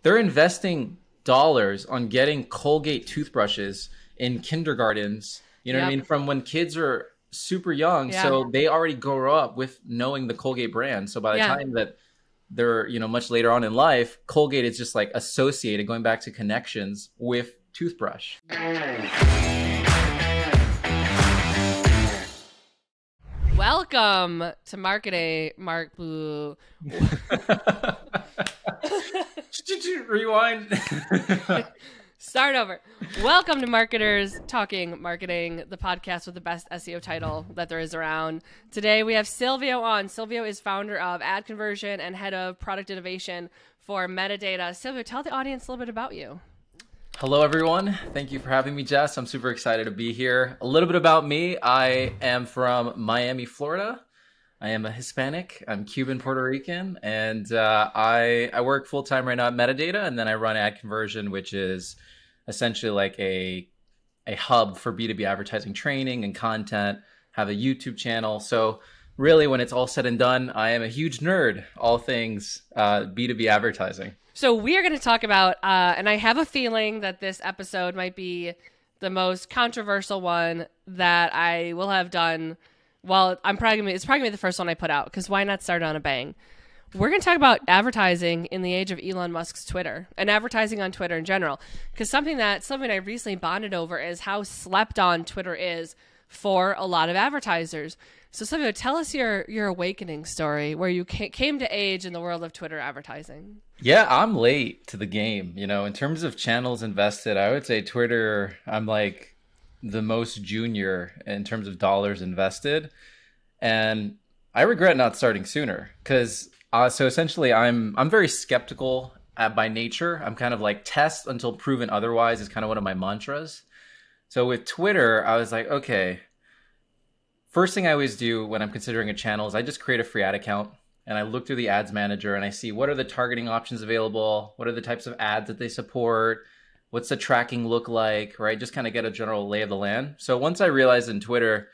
they're investing dollars on getting Colgate toothbrushes in kindergartens, you know what I Yep. mean, from when kids are super young. Yeah. So they already grow up with knowing the Colgate brand. So by the Yeah. time that they're, much later on in life, Colgate is just like associated, going back to connections with toothbrush. Welcome to Marketing, Mark Blue. Rewind. Start over. Welcome to Marketers Talking Marketing, the podcast with the best SEO title that there is around. Today we have Silvio on. Silvio is founder of Ad Conversion and head of product innovation for Metadata. Silvio, tell the audience a little bit about you. Hello, everyone. Thank you for having me, Jess. I'm super excited to be here. A little bit about me. I am from Miami, Florida. I am a Hispanic. I'm Cuban, Puerto Rican, and I work full-time right now at Metadata, and then I run Ad Conversion, which is essentially like a hub for B2B advertising training and content, have a YouTube channel. So really, when it's all said and done, I am a huge nerd, all things B2B advertising. So we are going to talk about, and I have a feeling that this episode might be the most controversial one that I will have done. Well, it's probably gonna be the first one I put out, because why not start on a bang? We're going to talk about advertising in the age of Elon Musk's Twitter and advertising on Twitter in general, because something I recently bonded over is how slept on Twitter is for a lot of advertisers. So Silvio, tell us your awakening story where you came to age in the world of Twitter advertising. Yeah, I'm late to the game. In terms of channels invested, I would say Twitter, I'm like the most junior in terms of dollars invested. And I regret not starting sooner because so essentially I'm very skeptical by nature. I'm kind of like test until proven otherwise is kind of one of my mantras. So with Twitter, I was like, okay, first thing I always do when I'm considering a channel is I just create a free ad account and I look through the ads manager and I see what are the targeting options available, what are the types of ads that they support, what's the tracking look like, right? Just kind of get a general lay of the land. So once I realized in Twitter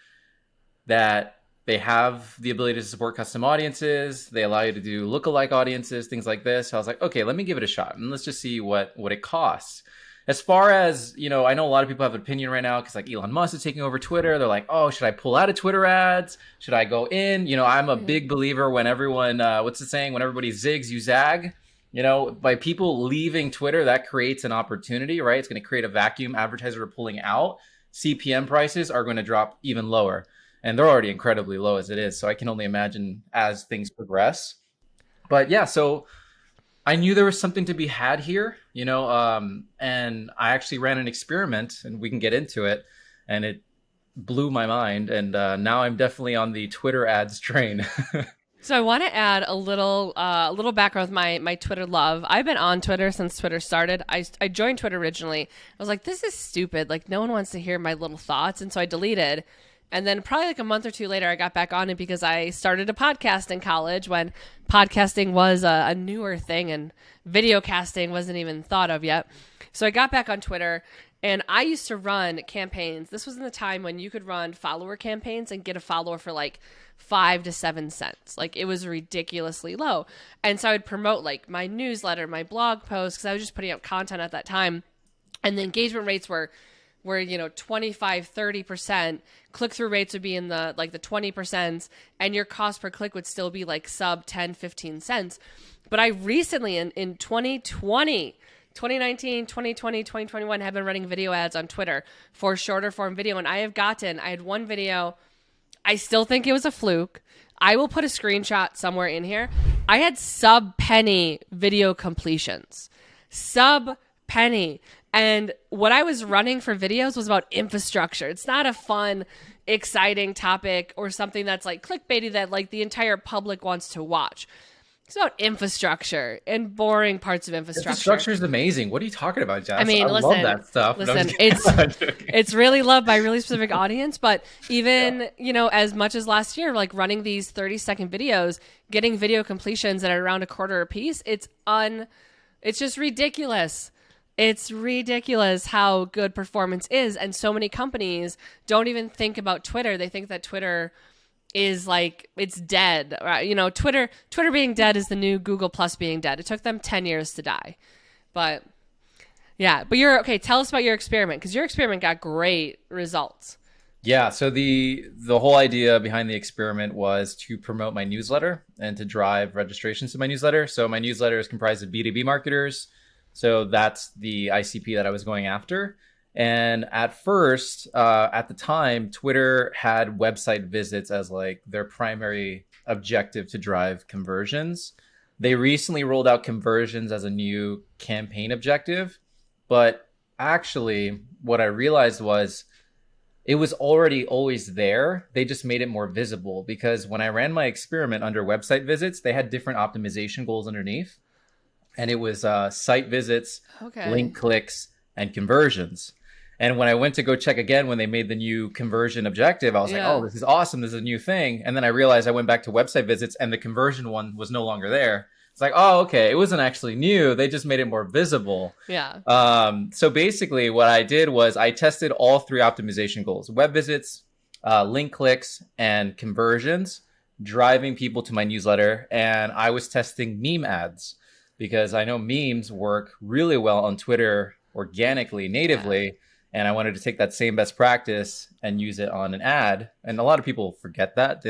that they have the ability to support custom audiences, they allow you to do lookalike audiences, things like this. So I was like, okay, let me give it a shot and let's just see what it costs. As far as, I know a lot of people have an opinion right now because like Elon Musk is taking over Twitter. They're like, oh, should I pull out of Twitter ads? Should I go in? I'm a big believer when everyone, what's the saying? When everybody zigs, you zag. By people leaving Twitter, that creates an opportunity, right? It's going to create a vacuum. Advertisers are pulling out. CPM prices are going to drop even lower. And they're already incredibly low as it is. So I can only imagine as things progress. But yeah, so I knew there was something to be had here, and I actually ran an experiment, and we can get into it, and it blew my mind. And now I'm definitely on the Twitter ads train. So I want to add a little background with my Twitter love. I've been on Twitter since Twitter started. I joined Twitter originally. I was like, this is stupid. Like, no one wants to hear my little thoughts. And so I deleted. And then probably like a month or two later, I got back on it because I started a podcast in college when podcasting was a newer thing and video casting wasn't even thought of yet. So I got back on Twitter and I used to run campaigns. This was in the time when you could run follower campaigns and get a follower for like 5 to 7 cents. Like it was ridiculously low. And so I would promote like my newsletter, my blog posts, because I was just putting out content at that time. And the engagement rates were 25, 30%. Click-through rates would be in the 20%, and your cost per click would still be like sub 10, 15 cents. But I recently in 2019, 2020, 2021 have been running video ads on Twitter for shorter form video. And I had one video. I still think it was a fluke. I will put a screenshot somewhere in here. I had sub-penny video completions. Sub-penny. And what I was running for videos was about infrastructure. It's not a fun, exciting topic or something that's like clickbaity that like the entire public wants to watch. It's about infrastructure and boring parts of infrastructure. Infrastructure is amazing. What are you talking about, Jess? I mean, love that stuff. Listen, it's really loved by a really specific audience. But even, as much as last year, like running these 30-second videos, getting video completions that are around a quarter a piece, it's just ridiculous. It's ridiculous how good performance is. And so many companies don't even think about Twitter. They think that Twitter is like, it's dead. Right? Twitter being dead is the new Google Plus being dead. It took them 10 years to die. But yeah, but you're okay. Tell us about your experiment, because your experiment got great results. Yeah, so the whole idea behind the experiment was to promote my newsletter and to drive registrations to my newsletter. So my newsletter is comprised of B2B marketers. So that's the ICP that I was going after. And at first, at the time, Twitter had website visits as like their primary objective to drive conversions. They recently rolled out conversions as a new campaign objective. But actually, what I realized was it was already always there. They just made it more visible because when I ran my experiment under website visits, they had different optimization goals underneath. And it was site visits, Okay. link clicks, and conversions. And when I went to go check again when they made the new conversion objective, I was like, oh, Yeah. this is awesome. This is a new thing. And then I realized I went back to website visits and the conversion one was no longer there. It's like, oh, okay. It wasn't actually new. They just made it more visible. Yeah. So basically, what I did was I tested all three optimization goals: web visits, link clicks, and conversions, driving people to my newsletter. And I was testing meme ads because I know memes work really well on Twitter organically, Yeah. natively. And I wanted to take that same best practice and use it on an ad. And a lot of people forget that.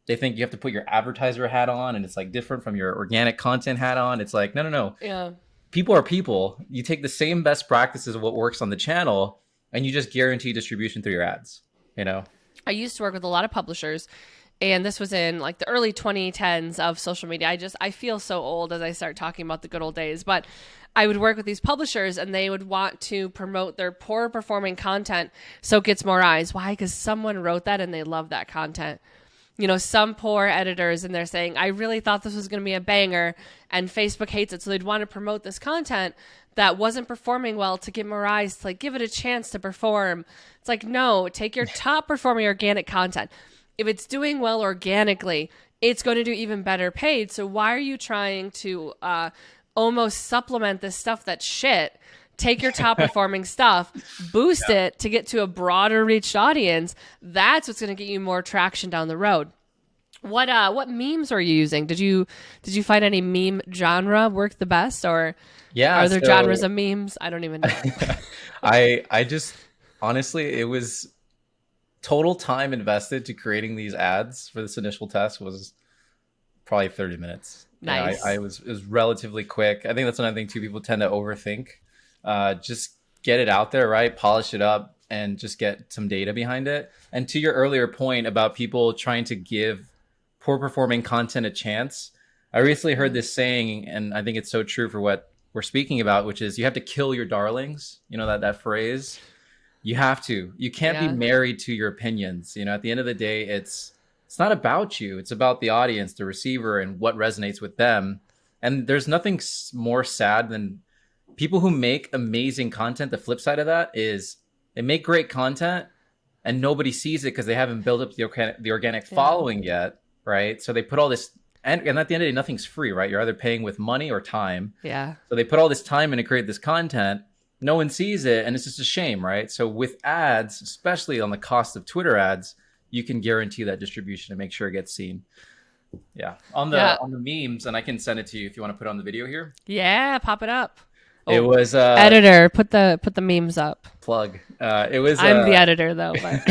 They think you have to put your advertiser hat on and it's like different from your organic content hat on. It's like, no, no, no, Yeah. people are people. You take the same best practices of what works on the channel and you just guarantee distribution through your ads, you know? I used to work with a lot of publishers, and this was in like the early 2010s of social media. I feel so old as I start talking about the good old days, but I would work with these publishers and they would want to promote their poor performing content so it gets more eyes. Why? Because someone wrote that and they love that content. You know, some poor editors, and they're saying, I really thought this was going to be a banger, and Facebook hates it. So they'd want to promote this content that wasn't performing well to get more eyes, to like give it a chance to perform. It's like, no, take your top performing organic content. If it's doing well organically, it's going to do even better paid. So why are you trying to almost supplement this stuff that's shit? Take your top performing stuff, boost it to get to a broader reached audience. That's what's going to get you more traction down the road. What memes are you using? Did you find any meme genre work the best, or Yeah. are there genres So of memes? I don't even know. I just honestly, it was total time invested to creating these ads for this initial test was probably 30 minutes. You know, Nice. it was relatively quick. I think that's another thing too. People tend to overthink. Just get it out there, right? Polish it up and just get some data behind it. And to your earlier point about people trying to give poor performing content a chance, I recently heard this saying, and I think it's so true for what we're speaking about, which is you have to kill your darlings. You know that phrase. You have to. You can't be Yeah. married to your opinions. You know, at the end of the day, it's not about you. It's about the audience, the receiver, and what resonates with them. And there's nothing more sad than people who make amazing content. The flip side of that is they make great content and nobody sees it because they haven't built up the organic Yeah. following yet, right? So they put all this, and at the end of the day, nothing's free, right? You're either paying with money or time. Yeah. So they put all this time in to create this content. No one sees it, and it's just a shame, right? So with ads, especially on the cost of Twitter ads, you can guarantee that distribution and make sure it gets seen. Yeah, Yeah. on the memes, and I can send it to you if you want to put it on the video here. Yeah. Pop it up. It Oh, was editor, put the memes up. plug. It was I'm the editor though, but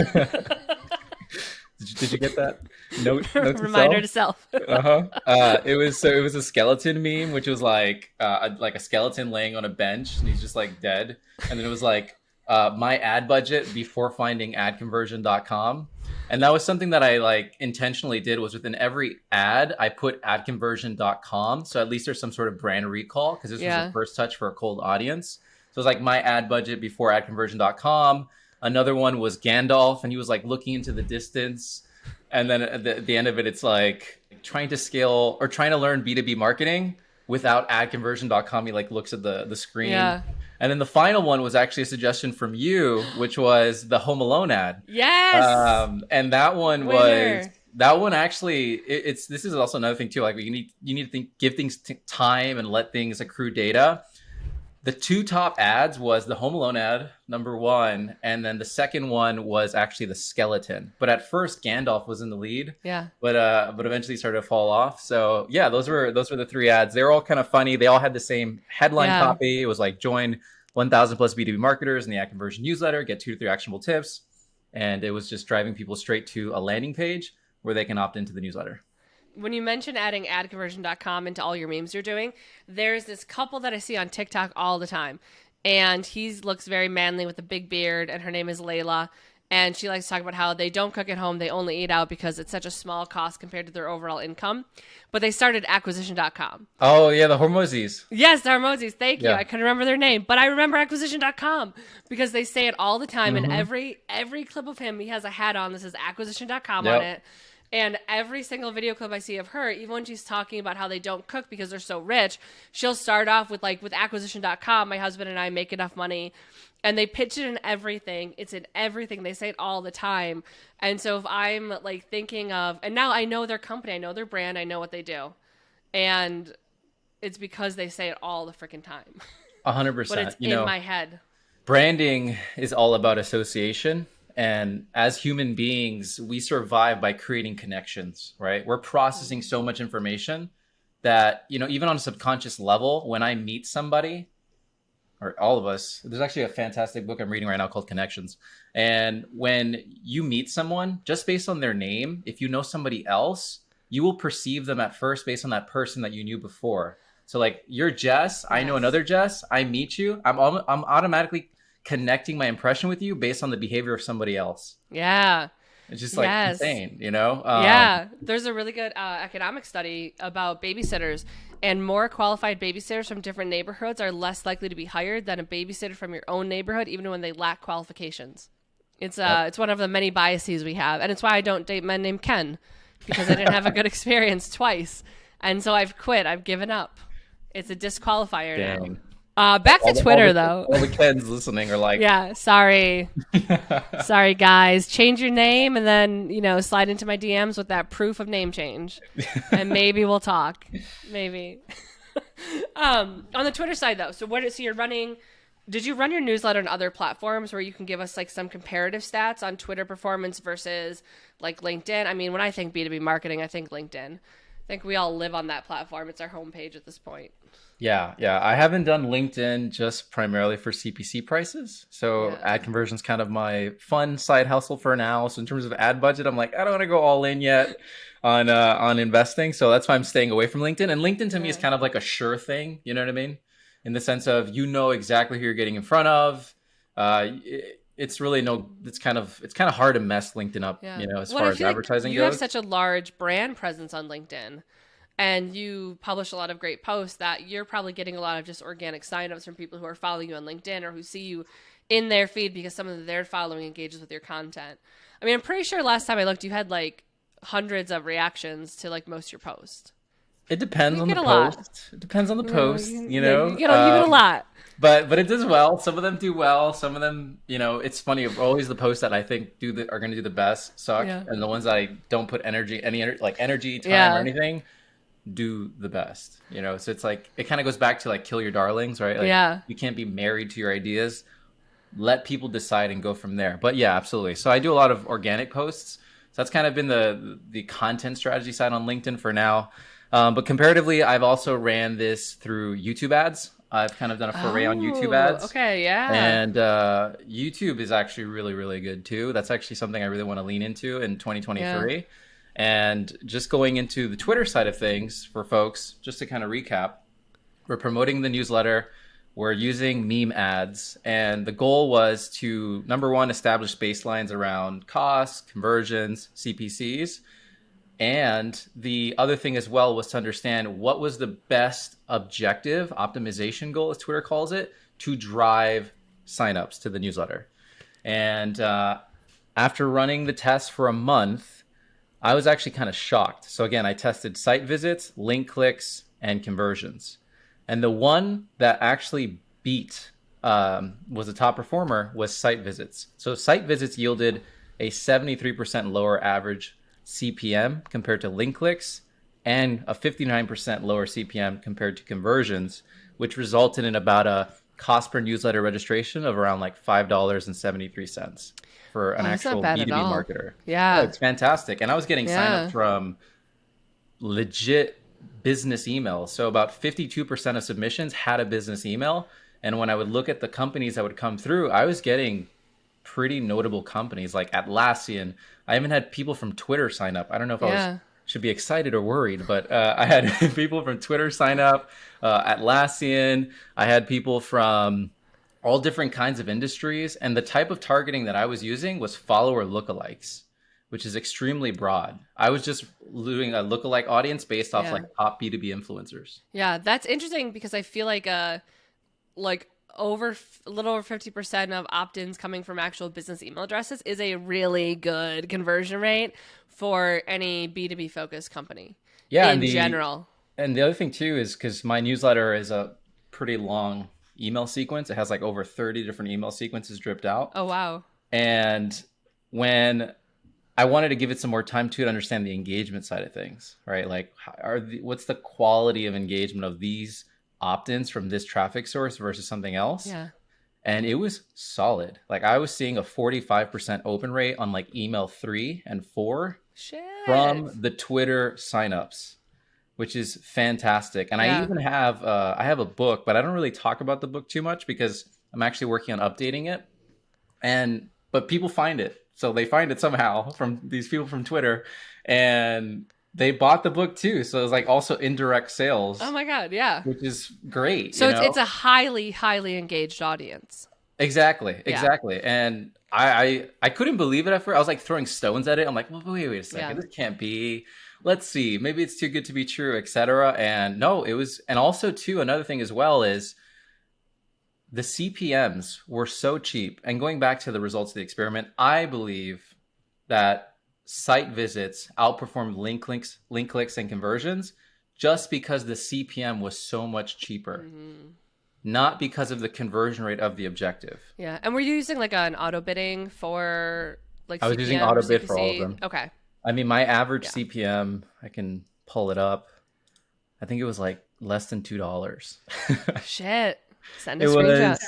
did you get that? Note to reminder self. to self. Uh-huh. It was a skeleton meme, which was like a skeleton laying on a bench and he's just like dead. And then it was like my ad budget before finding adconversion.com. And that was something that I like intentionally did was within every ad I put adconversion.com. So at least there's some sort of brand recall because this was a Yeah. first touch for a cold audience. So it was like my ad budget before adconversion.com. Another one was Gandalf and he was like looking into the distance. And then at the end of it, it's like trying to scale or trying to learn B2B marketing without adconversion.com. He like looks at the screen. Yeah. And then the final one was actually a suggestion from you, which was the Home Alone ad. Yes. And that one was Winner. that one actually it's this is also another thing too. Like you need to give things time and let things accrue data. The two top ads was the Home Alone ad, number one, and then the second one was actually the skeleton. But at first, Gandalf was in the lead, Yeah. but eventually started to fall off. So yeah, those were the three ads. They were all kind of funny. They all had the same headline Yeah. copy. It was like join 1,000 plus B2B marketers in the ad conversion newsletter, get 2 to 3 actionable tips, and it was just driving people straight to a landing page where they can opt into the newsletter. When you mention adding adconversion.com into all your memes you're doing, there's this couple that I see on TikTok all the time. And he looks very manly with a big beard, and her name is Layla. And she likes to talk about how they don't cook at home, they only eat out because it's such a small cost compared to their overall income. But they started acquisition.com. Oh yeah, the Hormozis. Yes, the Harmozis. Thank you. Yeah. I couldn't remember their name, but I remember acquisition.com because they say it all the time. And every clip of him, he has a hat on that says acquisition.com on Yep. it. And every single video clip I see of her, even when she's talking about how they don't cook because they're so rich, she'll start off with with acquisition.com, my husband and I make enough money. And they pitch it in everything. It's in everything. They say it all the time. And so if I'm thinking of, and now I know their company, I know their brand, I know what they do. And it's because they say it all the freaking time. But 100%. it's in my head. Branding is all about association. And as human beings, we survive by creating connections, right? We're processing so much information that, even on a subconscious level, when I meet somebody, or all of us, there's actually a fantastic book I'm reading right now called Connections. And when you meet someone, just based on their name, if you know somebody else, you will perceive them at first based on that person that you knew before. So like, you're Jess, I know another Jess, I meet you, I'm automatically connecting my impression with you based on the behavior of somebody else. Yeah. It's just like insane, Yeah. There's a really good economic study about babysitters, and more qualified babysitters from different neighborhoods are less likely to be hired than a babysitter from your own neighborhood, even when they lack qualifications. It's one of the many biases we have. And it's why I don't date men named Ken, because I didn't have a good experience twice. And so I've quit. I've given up. It's a disqualifier now. Back to Twitter, though. All the Kens listening are like, yeah, sorry. Sorry, guys. Change your name and then, slide into my DMs with that proof of name change. And maybe we'll talk. Maybe. On the Twitter side, though, so you're running, did you run your newsletter on other platforms where you can give us some comparative stats on Twitter performance versus LinkedIn? I mean, when I think B2B marketing, I think LinkedIn. I think we all live on that platform. It's our homepage at this point. Yeah. I haven't done LinkedIn just primarily for CPC prices. So ad conversion's kind of my fun side hustle for now. So in terms of ad budget, I'm like, I don't want to go all in yet on investing. So that's why I'm staying away from LinkedIn. And LinkedIn to me is kind of like a sure thing. You know what I mean? In the sense of, exactly who you're getting in front of. It's really it's kind of hard to mess LinkedIn up, as far as advertising goes. You have such a large brand presence on LinkedIn, and you publish a lot of great posts that you're probably getting a lot of just organic signups from people who are following you on LinkedIn or who see you in their feed because some of their following engages with your content. I mean, I'm pretty sure last time I looked, you had hundreds of reactions to most of your posts. It depends on the post. It depends on the post, You get a lot. But it does well. Some of them do well. Some of them, it's funny. Always the posts that I think are going to do the best suck, and the ones that I don't put energy, time or anything, do the best. So it's it kind of goes back to kill your darlings, right? You can't be married to your ideas. Let people decide and go from there. But yeah, absolutely. So I do a lot of organic posts. So that's kind of been the content strategy side on LinkedIn for now. But comparatively, I've also ran this through YouTube ads. I've kind of done a foray on YouTube ads. Okay, yeah. And YouTube is actually really, really good too. That's actually something I really want to lean into in 2023. Yeah. And just going into the Twitter side of things for folks, just to kind of recap, we're promoting the newsletter. We're using meme ads. And the goal was to, number one, establish baselines around costs, conversions, CPCs. And the other thing as well was to understand what was the best objective optimization goal, as Twitter calls it, to drive signups to the newsletter. And after running the test for a month, I was actually kind of shocked. So again, I tested site visits, link clicks, and conversions. And the one that actually beat was the top performer was site visits. So site visits yielded a 73% lower average CPM compared to link clicks and a 59% lower CPM compared to conversions, which resulted in about a cost per newsletter registration of around like $5.73 for an Oh, that's not actual bad at B2B all. marketer. Oh, Yeah. it's fantastic. And I was getting signups Yeah. from legit business emails. So about 52% of submissions had a business email. And when I would look at the companies that would come through, I was getting pretty notable companies like Atlassian. I even had people from Twitter sign up. I don't know if I was Yeah. should be excited or worried, but I had people from Twitter sign up, Atlassian. I had people from all different kinds of industries, and the type of targeting that I was using was follower lookalikes, which is extremely broad. I was just doing a lookalike audience based off Yeah. like top B2B influencers. Yeah. That's interesting because I feel like a little over 50% of opt-ins coming from actual business email addresses is a really good conversion rate for any B2B focused company Yeah, in general. and the other thing too is because my newsletter is a pretty long email sequence. It has like over 30 different email sequences dripped out. Oh, wow. And when I wanted to give it some more time to understand the engagement side of things, right? Like, what's the quality of engagement of these opt-ins from this traffic source versus something else? Yeah. And it was solid. Like I was seeing a 45% open rate on like email 3 and 4 Shit. from the Twitter signups, which is fantastic. And I Yeah. even have I have a book, but I don't really talk about the book too much because I'm actually working on updating it. And but people find it, so they find it somehow from these people from Twitter, and they bought the book too. So it's like also indirect Oh sales, my God. Yeah. which is great, So it's a highly, highly engaged audience. Exactly, Yeah. exactly. And I couldn't believe it at first. I was like throwing stones at it. I'm like, well, wait a Yeah. second, this can't be. Let's see, maybe it's too good to be true, etc. And no, it was. And also too, another thing as well is the CPMs were so cheap. And going back to the results of the experiment, I believe that site visits outperformed link clicks, and conversions just because the CPM was so much cheaper, Hmm. not because of the conversion rate of the objective. Yeah. And were you using like an auto bidding for like I was using CPM or AutoBid for all of CPC? them. Okay. I mean, my average Yeah. CPM, I can pull it up. I think it was like less than $2. Shit. Send a It was screenshot.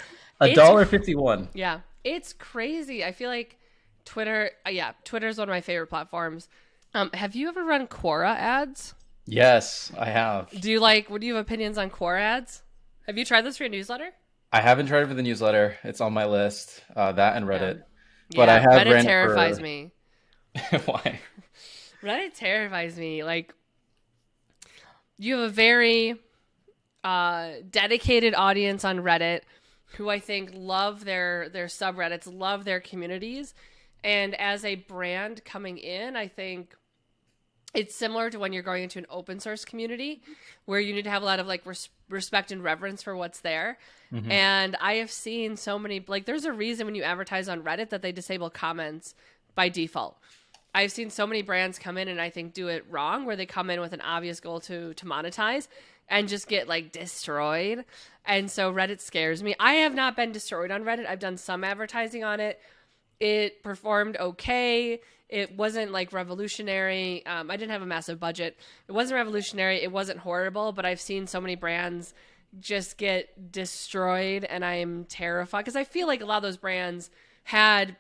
a It's dollar 51. Yeah, it's crazy. I feel like Twitter, yeah, Twitter is one of my favorite platforms. Have you ever run Quora ads? Yes, I have. Would you have opinions on Quora ads? Have you tried this for your newsletter? I haven't tried it for the newsletter. It's on my list. That and Yeah. Reddit, but I Yeah, have Reddit ran it terrifies for me. why? Reddit terrifies me. Like, you have a very dedicated audience on Reddit who I think love their subreddits, love their communities. And as a brand coming in, I think it's similar to when you're going into an open source community where you need to have a lot of like respect and reverence for what's there. Hmm. And I have seen so many, like, there's a reason when you advertise on Reddit that they disable comments by default. I've seen so many brands come in and I think do it wrong, where they come in with an obvious goal to monetize and just get like destroyed. And so Reddit scares me. I have not been destroyed on Reddit. I've done some advertising on it. It performed okay. It wasn't like revolutionary. I didn't have a massive budget. It wasn't revolutionary. It wasn't horrible, but I've seen so many brands just get destroyed, and I am terrified because I feel like a lot of those brands had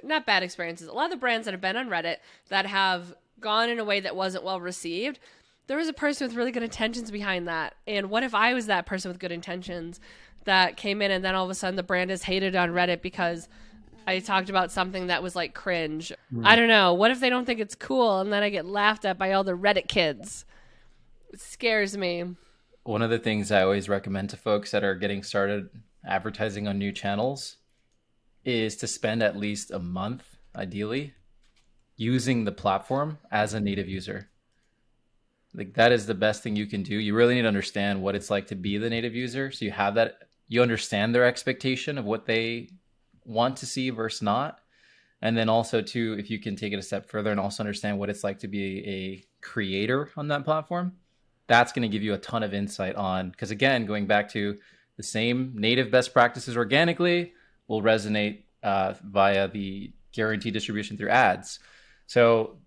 not bad experiences. A lot of the brands that have been on Reddit that have gone in a way that wasn't well received, there was a person with really good intentions behind that. And what if I was that person with good intentions that came in and then all of a sudden the brand is hated on Reddit because I talked about something that was like cringe. I don't know. What if they don't think it's cool and then I get laughed at by all the Reddit kids? It scares me. One of the things I always recommend to folks that are getting started advertising on new channels is to spend at least a month, ideally, using the platform as a native user. Like that is the best thing you can do. You really need to understand what it's like to be the native user. So you have that, you understand their expectation of what they want to see versus not. And then also too, if you can take it a step further and also understand what it's like to be a creator on that platform, that's going to give you a ton of insight on, because again, going back to the same native best practices organically will resonate via the guaranteed distribution through ads. So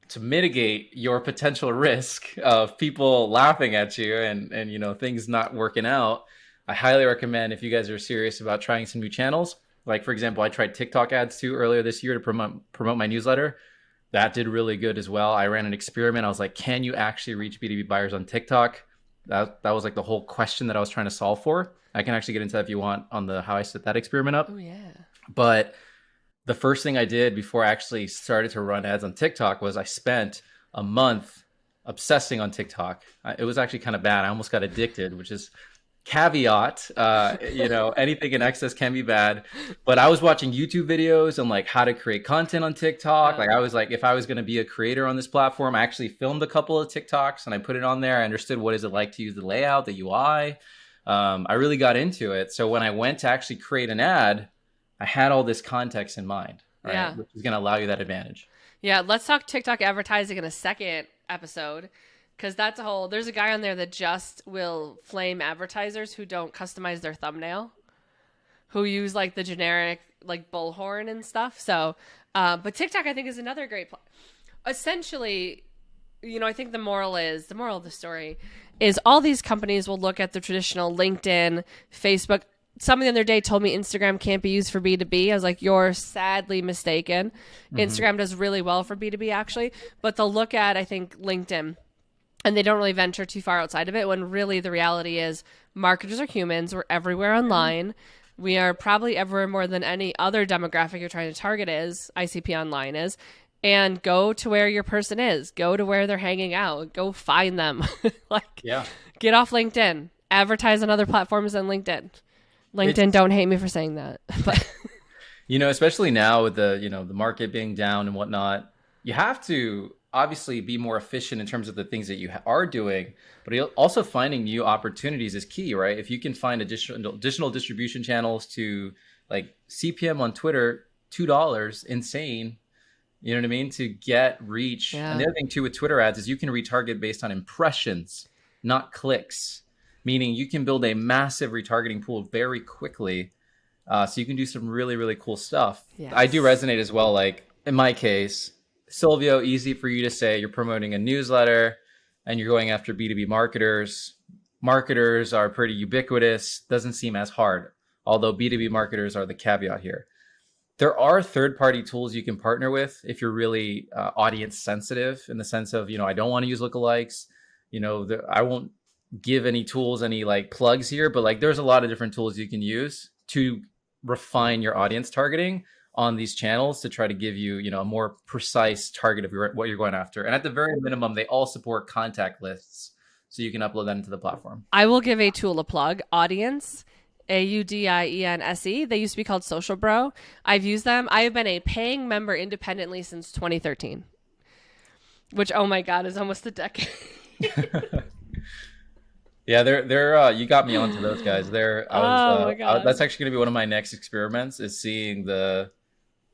to mitigate your potential risk of people laughing at you and things not working out, I highly recommend if you guys are serious about trying some new channels. Like for example, I tried TikTok ads too earlier this year to promote my newsletter. That did really good as well. I ran an experiment. I was like, can you actually reach B2B buyers on TikTok? That was like the whole question that I was trying to solve for. I can actually get into that if you want on the how I set that experiment up. Oh yeah. But the first thing I did before I actually started to run ads on TikTok was I spent a month obsessing on TikTok. It was actually kind of bad. I almost got addicted, which is caveat. Anything in excess can be bad. But I was watching YouTube videos on like how to create content on TikTok. Like I was like, if I was going to be a creator on this platform, I actually filmed a couple of TikToks and I put it on there. I understood what is it like to use the layout, the UI. I really got into it. So when I went to actually create an ad, I had all this context in mind, right? Yeah. Which is going to allow you that advantage. Yeah, let's talk TikTok advertising in a second episode, because there's a guy on there that just will flame advertisers who don't customize their thumbnail, who use like the generic like bullhorn and stuff. So, but TikTok I think is another great essentially, I think the moral of the story is all these companies will look at the traditional LinkedIn, Facebook. Somebody the other day told me Instagram can't be used for B2B. I was like, you're sadly mistaken. Mm-hmm. Instagram does really well for B2B actually, but they'll look at, I think, LinkedIn, and they don't really venture too far outside of it, when really the reality is marketers are humans. We're everywhere online. We are probably everywhere more than any other demographic you're trying to target is, ICP online is. And go to where your person is. Go to where they're hanging out. Go find them. Get off LinkedIn. Advertise on other platforms than LinkedIn. LinkedIn, don't hate me for saying that. But especially now with the market being down and whatnot, you have to obviously be more efficient in terms of the things that you are doing, but also finding new opportunities is key, right? If you can find additional distribution channels to like CPM on Twitter, $2, insane. You know what I mean? To get reach. Yeah. And the other thing too with Twitter ads is you can retarget based on impressions, not clicks. Meaning you can build a massive retargeting pool very quickly. So you can do some really, really cool stuff. Yes. I do resonate as well. Like in my case, Silvio, easy for you to say you're promoting a newsletter and you're going after B2B marketers. Marketers are pretty ubiquitous. Doesn't seem as hard. Although B2B marketers are the caveat here. There are third-party tools you can partner with if you're really audience sensitive, in the sense of, I don't want to use lookalikes. I won't give any tools, any like plugs here, but like there's a lot of different tools you can use to refine your audience targeting on these channels to try to give you, a more precise target of what you're going after. And at the very minimum, they all support contact lists, so you can upload that into the platform. I will give a tool a plug. Audience, AUDIENSE. They used to be called Social Bro. I've used them. I have been a paying member independently since 2013, which, oh my God, is almost a decade. Yeah, they're you got me onto those guys. My God. That's actually going to be one of my next experiments, is seeing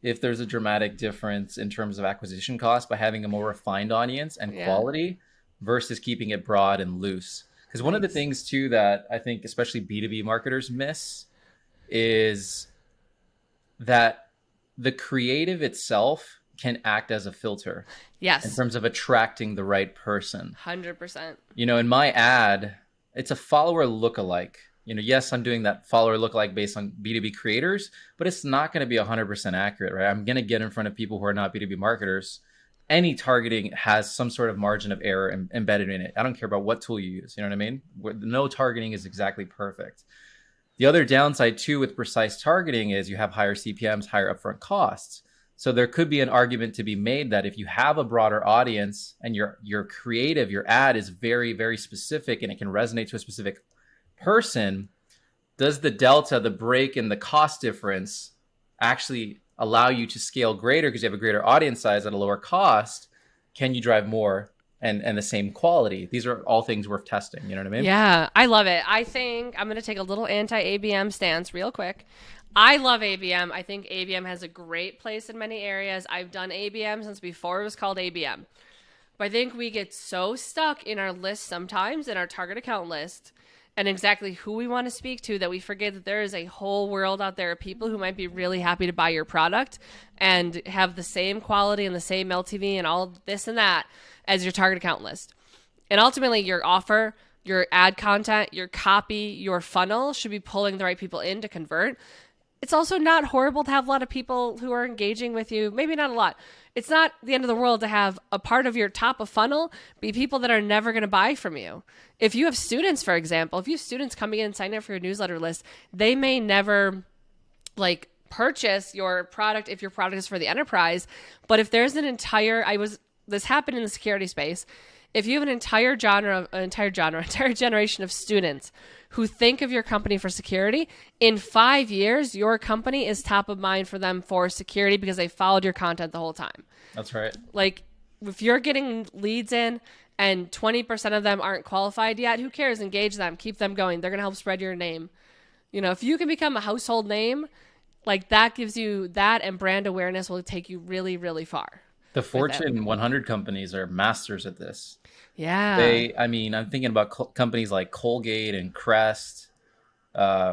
if there's a dramatic difference in terms of acquisition cost by having a more refined audience and quality versus keeping it broad and loose. Because one of the things too that I think especially B2B marketers miss is that the creative itself can act as a filter. Yes. In terms of attracting the right person. 100%. In my ad, it's a follower lookalike. Yes, I'm doing that follower lookalike based on B2B creators, but it's not going to be 100% accurate, right? I'm going to get in front of people who are not B2B marketers. Any targeting has some sort of margin of error embedded in it. I don't care about what tool you use. You know what I mean? No targeting is exactly perfect. The other downside too with precise targeting is you have higher CPMs, higher upfront costs. So there could be an argument to be made that if you have a broader audience and your creative, your ad is very, very specific and it can resonate to a specific person, does the delta, the break in the cost difference actually allow you to scale greater because you have a greater audience size at a lower cost? Can you drive more and the same quality? These are all things worth testing. You know what I mean? Yeah, I love it. I think I'm going to take a little anti-ABM stance real quick. I love ABM. I think ABM has a great place in many areas. I've done ABM since before it was called ABM. But I think we get so stuck in our list sometimes, in our target account list, and exactly who we want to speak to, that we forget that there is a whole world out there of people who might be really happy to buy your product and have the same quality and the same LTV and all this and that as your target account list. And ultimately, your offer your ad content, your copy, your funnel should be pulling the right people in to convert. It's also not horrible to have a lot of people who are engaging with you. Maybe not a lot. It's not the end of the world to have a part of your top of funnel be people that are never going to buy from you. If you have students, for example, if you have students coming in and signing up for your newsletter list, they may never like purchase your product if your product is for the enterprise. But if there's an entire, this happened in the security space. If you have an entire generation of students who think of your company for security, in 5 years, your company is top of mind for them for security because they followed your content the whole time. That's right. Like if you're getting leads in and 20% of them aren't qualified yet, who cares? Engage them, keep them going. They're going to help spread your name. You know, if you can become a household name, like that gives you that, and brand awareness will take you really, really far. The Fortune 100 companies are masters at this. Yeah. I'm thinking about companies like Colgate and Crest,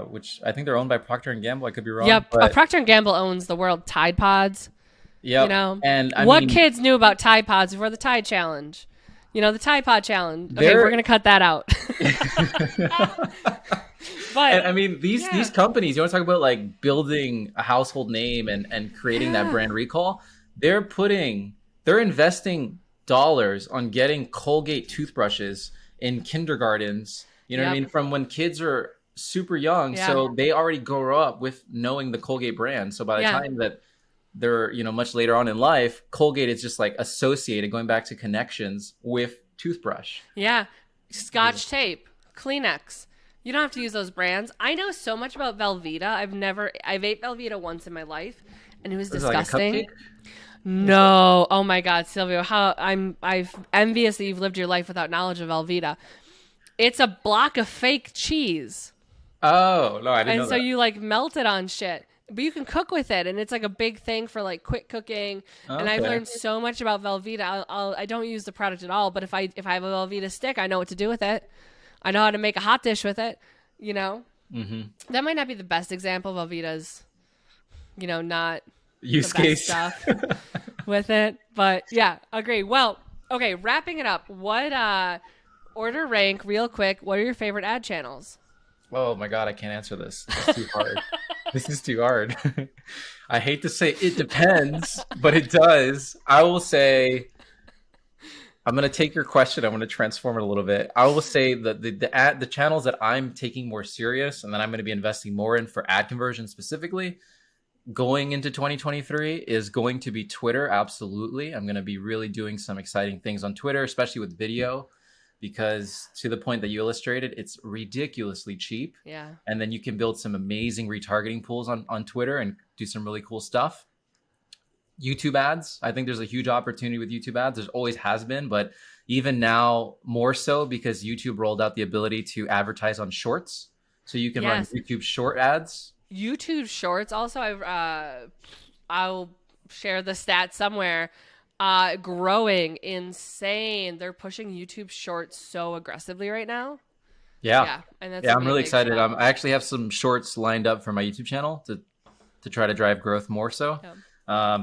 which I think they're owned by Procter and Gamble. I could be wrong. Yep. But Procter and Gamble owns the world. Tide Pods. yep. You know, And what kids knew about Tide Pods before the Tide Challenge? You know, the Tide Pod Challenge. Okay, we're gonna cut that out. But these companies, you want to talk about like building a household name and creating that brand recall. They're investing dollars on getting Colgate toothbrushes in kindergartens, you know what I mean? From when kids are super young. Yeah. So they already grow up with knowing the Colgate brand. So by the time that they're, much later on in life, Colgate is just like associated, going back to connections with toothbrush. Yeah. Scotch tape, Kleenex. You don't have to use those brands. I know so much about Velveeta. I've ate Velveeta once in my life, and it was disgusting. Like a cupcake? No. Oh my God, Silvio, I'm envious that you've lived your life without knowledge of Velveeta. It's a block of fake cheese. Oh, no, I didn't know And so that. you like melt it on shit. But you can cook with it, and it's like a big thing for like quick cooking. And I've Okay. learned so much about Velveeta. I don't use the product at all, but if I have a Velveeta stick, I know what to do with it. I know how to make a hot dish with it. You know, that might not be the best example of Velveeta's, not Use the best case. stuff with it, but yeah, agree. Well, okay, wrapping it up. What order rank real quick? What are your favorite ad channels? Oh my God, I can't answer this. This is too hard. This is too hard. I hate to say it depends, but it does. I will say, I'm going to take your question. I'm going to transform it a little bit. I will say that the channels that I'm taking more serious and that I'm going to be investing more in for ad conversion specifically going into 2023 is going to be Twitter. Absolutely. I'm going to be really doing some exciting things on Twitter, especially with video, because to the point that you illustrated, it's ridiculously cheap. Yeah. And then you can build some amazing retargeting pools on Twitter and do some really cool stuff. YouTube ads. I think there's a huge opportunity with YouTube ads. There's always has been, but even now more so because YouTube rolled out the ability to advertise on shorts. So you can run YouTube short ads. YouTube shorts. Also, I'll share the stat somewhere. Growing insane. They're pushing YouTube shorts so aggressively right now. Yeah. And that's I'm really excited. I actually have some shorts lined up for my YouTube channel to try to drive growth more so. Yeah.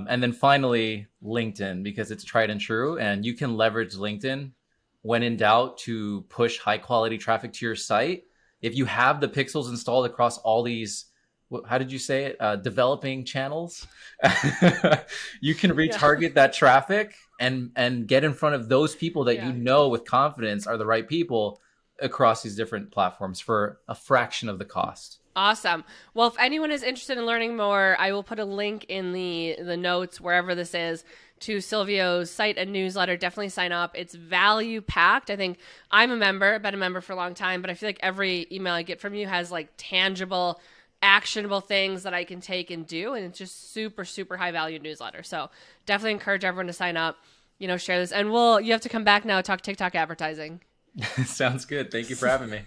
And then finally, LinkedIn, because it's tried and true. And you can leverage LinkedIn when in doubt to push high quality traffic to your site. If you have the pixels installed across all these, how did you say it? Developing channels, you can retarget that traffic and get in front of those people that you know with confidence are the right people across these different platforms for a fraction of the cost. Awesome. Well, if anyone is interested in learning more, I will put a link in the notes, wherever this is, to Silvio's site and newsletter. Definitely sign up. It's value packed. I think I'm a member. I've been a member for a long time, but I feel like every email I get from you has like tangible, actionable things that I can take and do. And it's just super, super high value newsletter. So definitely encourage everyone to sign up, share this. And you have to come back now and talk TikTok advertising. Sounds good. Thank you for having me.